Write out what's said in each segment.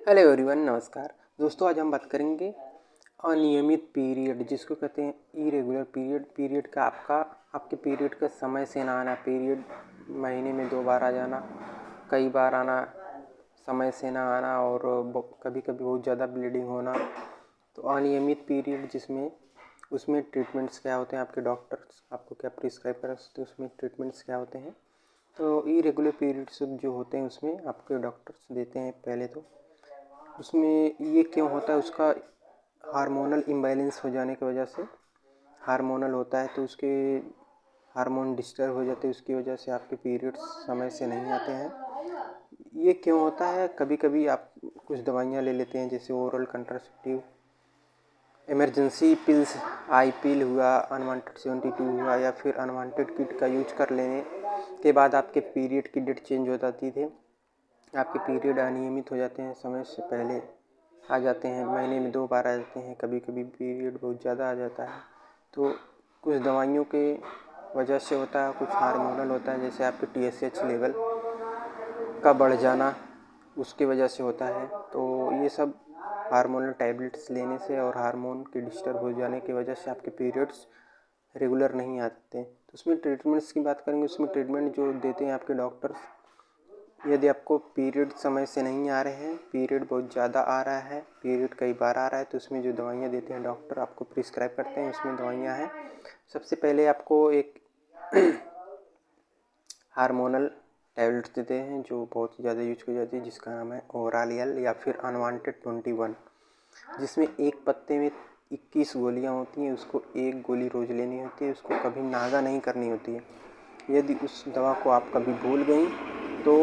Hello everyone, नमस्कार दोस्तों। आज हम बात करेंगे अनियमित पीरियड, जिसको कहते हैं इरेगुलर पीरियड। पीरियड का आपके पीरियड का समय से ना आना, पीरियड महीने में 2 बार आ जाना, कई बार आना, समय से ना आना और कभी कभी बहुत ज़्यादा ब्लीडिंग होना। तो अनियमित पीरियड उसमें ट्रीटमेंट्स क्या होते हैं, आपके डॉक्टर्स आपको क्या प्रिस्क्राइब कर सकते हैं, उसमें ट्रीटमेंट्स क्या होते हैं। तो इरेगुलर पीरियड्स जो होते हैं उसमें आपके डॉक्टर्स देते हैं। पहले तो उसमें ये क्यों होता है, उसका हार्मोनल इम्बैलेंस हो जाने की वजह से, हार्मोनल होता है तो उसके हार्मोन डिस्टर्ब हो जाते हैं, उसकी वजह से आपके पीरियड्स समय से नहीं आते हैं। ये क्यों होता है, कभी कभी आप कुछ दवाइयाँ ले लेते हैं, जैसे ओरल कंट्रासेप्टिव, इमरजेंसी पिल्स, आई पिल हुआ, अनवांटेड 72 हुआ, या फिर अनवांटेड किट का यूज कर लेने के बाद आपके पीरियड की डेट चेंज हो जाती थी, आपके पीरियड अनियमित हो जाते हैं, समय से पहले आ जाते हैं, महीने में 2 बार आ जाते हैं, कभी कभी पीरियड बहुत ज़्यादा आ जाता है। तो कुछ दवाइयों के वजह से होता है, कुछ हार्मोनल होता है, जैसे आपके TSH लेवल का बढ़ जाना, उसकी वजह से होता है। तो ये सब हार्मोनल टैबलेट्स लेने से और हार्मोन के डिस्टर्ब हो जाने की वजह से आपके पीरियड्स रेगुलर नहीं आते। तो उसमें ट्रीटमेंट्स की बात करेंगे, उसमें ट्रीटमेंट जो देते हैं आपके डॉक्टर्स, यदि आपको पीरियड समय से नहीं आ रहे हैं, पीरियड बहुत ज़्यादा आ रहा है, पीरियड कई बार आ रहा है, तो उसमें जो दवाइयाँ देते हैं डॉक्टर आपको प्रिस्क्राइब करते हैं, उसमें दवाइयाँ हैं। सबसे पहले आपको एक हार्मोनल टैबलेट्स देते हैं जो बहुत ज़्यादा यूज की जाती है, जिसका नाम है ओरालियल या फिर अनवांटेड 21, जिसमें एक पत्ते में 21 गोलियाँ होती हैं। उसको एक गोली रोज़ लेनी होती है, उसको कभी नागा नहीं करनी होती है। यदि उस दवा को आप कभी भूल गई तो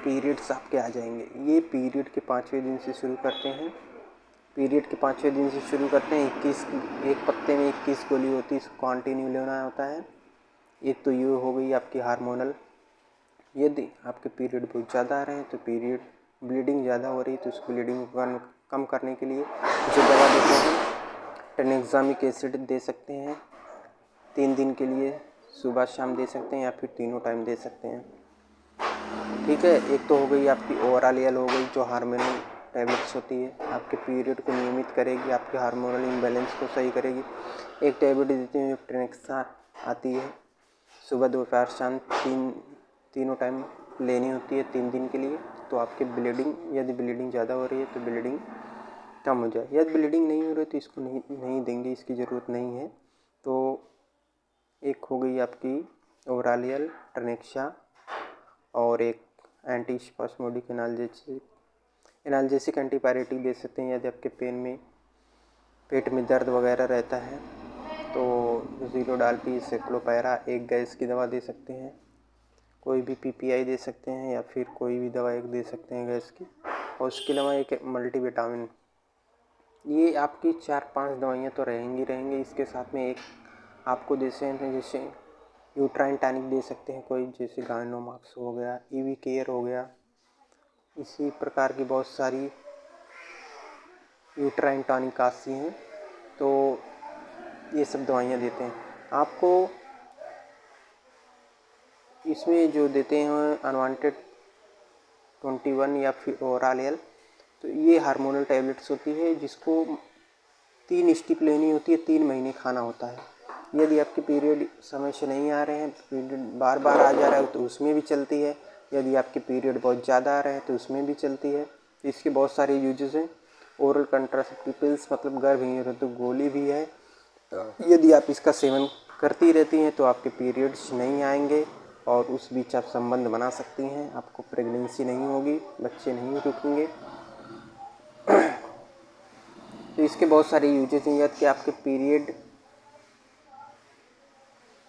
पीरियड्स आपके आ जाएंगे। ये पीरियड के 5वें दिन से शुरू करते हैं, पीरियड के 5वें दिन से शुरू करते हैं। 21 एक पत्ते में 21 गोली होती है, इसको कंटिन्यू लेना होता है। एक तो ये हो गई आपकी हार्मोनल। यदि आपके पीरियड बहुत ज़्यादा आ रहे हैं, तो पीरियड ब्लीडिंग ज़्यादा हो रही है, तो उस ब्लीडिंग को कम करने के लिए जो दवा देते हैं, ट्रांक्सामिक एसिड दे सकते हैं 3 दिन के लिए, सुबह शाम दे सकते हैं या फिर तीनों टाइम दे सकते हैं। ठीक है, एक तो हो गई आपकी ओरालियल, हो गई जो हार्मोनल टैबलेट्स होती है, आपके पीरियड को नियमित करेगी, आपके हार्मोनल इम्बैलेंस को सही करेगी। एक टैबलेट देती है जो ट्रेनेक्सा आती है, सुबह दोपहर शाम तीनों टाइम लेनी होती है 3 दिन के लिए। तो आपकी ब्लीडिंग, यदि ब्लीडिंग ज़्यादा हो रही है तो ब्लीडिंग कम हो जाए। यदि ब्लीडिंग नहीं हो रही तो इसको नहीं देंगे, इसकी ज़रूरत नहीं है। तो एक हो गई आपकी ओरालियल, ट्रेनेक्सा, और एक एंटी स्पास्मोडिक एनाल्जेसिक एंटीपायरेटिक दे सकते हैं। यदि आपके पेट में दर्द वगैरह रहता है तो ज़िलोडाल्पी, सेक्लोपैरा, एक गैस की दवा दे सकते हैं, कोई भी PPI दे सकते हैं, या फिर कोई भी दवा एक दे सकते हैं गैस की। और उसके अलावा एक मल्टीविटामिन। ये आपकी 4-5 दवाइयाँ तो रहेंगी। इसके साथ में एक आपको दे सकते हैं, जैसे यूट्राइन टॉनिक दे सकते हैं कोई, जैसे गायनोमैक्स हो गया, EV केयर हो गया, इसी प्रकार की बहुत सारी यूट्राइन टॉनिक आती हैं। तो ये सब दवाइयाँ देते हैं आपको। इसमें जो देते हैं अनवांटेड 21 या फिर ओरालियल, तो ये हार्मोनल टैबलेट्स होती है, जिसको 3 स्टिप लेनी होती है, 3 महीने खाना होता है। यदि आपके पीरियड समय से नहीं आ रहे हैं, पीरियड बार बार आ जा रहा है, तो उसमें भी चलती है। यदि आपके पीरियड बहुत ज़्यादा आ रहे हैं तो उसमें भी चलती है। इसके बहुत सारे यूजेस हैं। ओरल कंट्रासेप्टिव पिल्स, मतलब गर्भनिरोधक गोली भी है। यदि आप इसका सेवन करती रहती हैं तो आपके पीरियड्स नहीं आएंगे और उस बीच आप संबंध बना सकती हैं, आपको प्रेगनेंसी नहीं होगी, बच्चे नहीं रुकेंगे। तो इसके बहुत सारे यूजेस हैं। यदि कि आपके पीरियड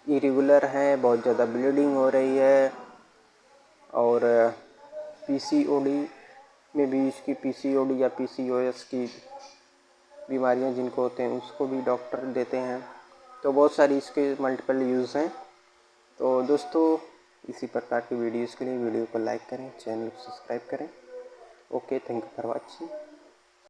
इरेगुलर हैं, बहुत ज़्यादा ब्लीडिंग हो रही है, और PCOD में भी इसकी PCOD या PCOS की बीमारियां जिनको होते हैं उसको भी डॉक्टर देते हैं। तो बहुत सारी इसके मल्टीपल यूज़ हैं। तो दोस्तों, इसी प्रकार की वीडियोज़ के लिए वीडियो को लाइक करें, चैनल को सब्सक्राइब करें। Okay, thank you for watching.